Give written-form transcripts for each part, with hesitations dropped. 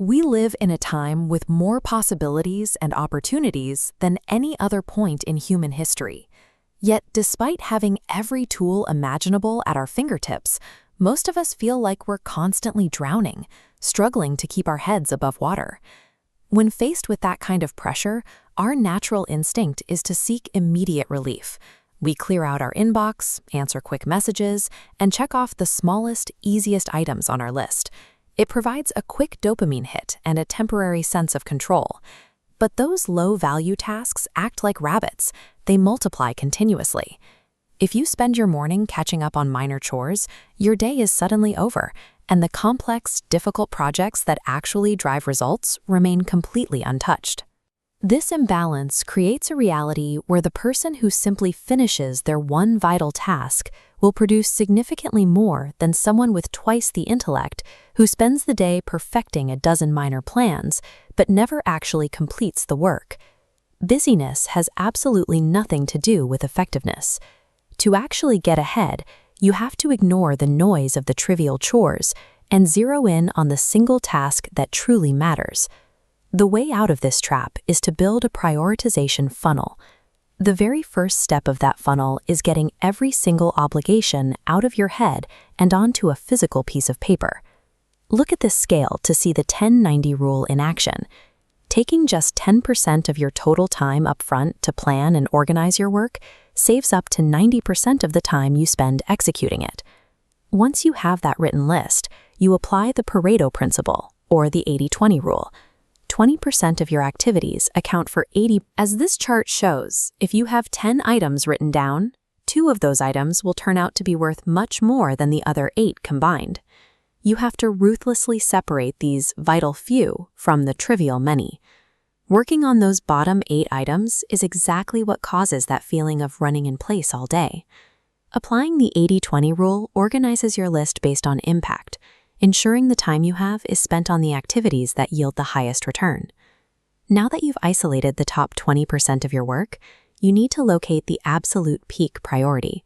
We live in a time with more possibilities and opportunities than any other point in human history. Yet, despite having every tool imaginable at our fingertips, most of us feel like we're constantly drowning, struggling to keep our heads above water. When faced with that kind of pressure, our natural instinct is to seek immediate relief. We clear out our inbox, answer quick messages, and check off the smallest, easiest items on our list. It provides a quick dopamine hit and a temporary sense of control. But those low-value tasks act like rabbits. They multiply continuously. If you spend your morning catching up on minor chores, your day is suddenly over, and the complex, difficult projects that actually drive results remain completely untouched. This imbalance creates a reality where the person who simply finishes their one vital task will produce significantly more than someone with twice the intellect who spends the day perfecting a dozen minor plans but never actually completes the work. Busyness has absolutely nothing to do with effectiveness. To actually get ahead, you have to ignore the noise of the trivial chores and zero in on the single task that truly matters. The way out of this trap is to build a prioritization funnel. The very first step of that funnel is getting every single obligation out of your head and onto a physical piece of paper. Look at this scale to see the 10-90 rule in action. Taking just 10% of your total time up front to plan and organize your work saves up to 90% of the time you spend executing it. Once you have that written list, you apply the Pareto principle, or the 80-20 rule. 20% of your activities account for 80%. As this chart shows, if you have 10 items written down, 2 of those items will turn out to be worth much more than the other 8 combined. You have to ruthlessly separate these vital few from the trivial many. Working on those bottom 8 items is exactly what causes that feeling of running in place all day. Applying the 80-20 rule organizes your list based on impact, ensuring the time you have is spent on the activities that yield the highest return. Now that you've isolated the top 20% of your work, you need to locate the absolute peak priority.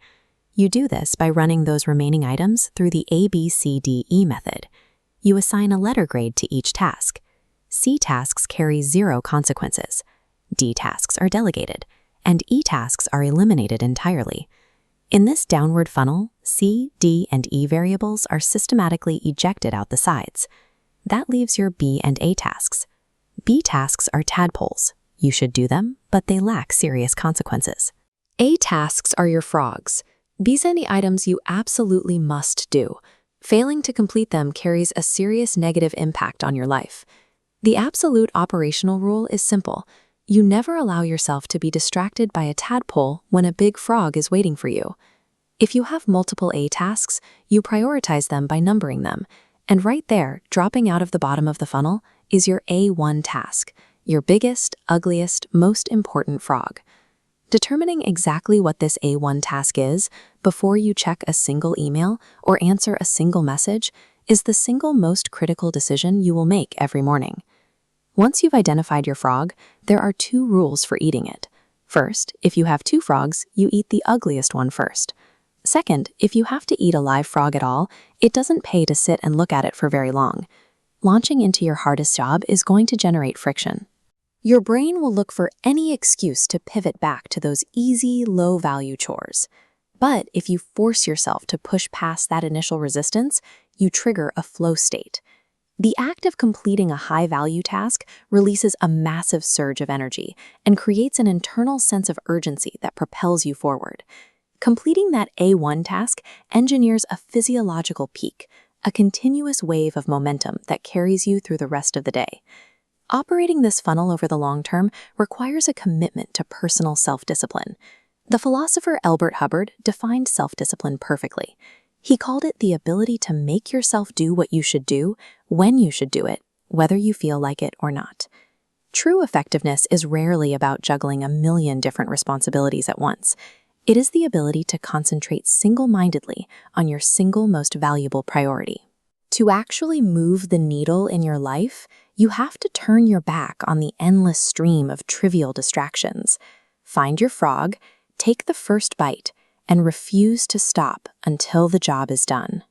You do this by running those remaining items through the ABCDE method. You assign a letter grade to each task. C tasks carry 0 consequences. D tasks are delegated, and E tasks are eliminated entirely. In this downward funnel, C, D, and E variables are systematically ejected out the sides. That leaves your B and A tasks. B tasks are tadpoles. You should do them, but they lack serious consequences. A tasks are your frogs. These are the items you absolutely must do. Failing to complete them carries a serious negative impact on your life. The absolute operational rule is simple. You never allow yourself to be distracted by a tadpole when a big frog is waiting for you. If you have multiple A tasks, you prioritize them by numbering them. And right there, dropping out of the bottom of the funnel, is your A1 task, your biggest, ugliest, most important frog. Determining exactly what this A1 task is before you check a single email or answer a single message is the single most critical decision you will make every morning. Once you've identified your frog, there are 2 rules for eating it. First, if you have 2 frogs, you eat the ugliest one first. Second, if you have to eat a live frog at all, it doesn't pay to sit and look at it for very long. Launching into your hardest job is going to generate friction. Your brain will look for any excuse to pivot back to those easy, low-value chores. But if you force yourself to push past that initial resistance, you trigger a flow state. The act of completing a high-value task releases a massive surge of energy and creates an internal sense of urgency that propels you forward. Completing that A1 task engineers a physiological peak, a continuous wave of momentum that carries you through the rest of the day. Operating this funnel over the long term requires a commitment to personal self-discipline. The philosopher Elbert Hubbard defined self-discipline perfectly. He called it the ability to make yourself do what you should do, when you should do it, whether you feel like it or not. True effectiveness is rarely about juggling a million different responsibilities at once. It is the ability to concentrate single-mindedly on your single most valuable priority. To actually move the needle in your life, you have to turn your back on the endless stream of trivial distractions. Find your frog, take the first bite, and refuse to stop until the job is done.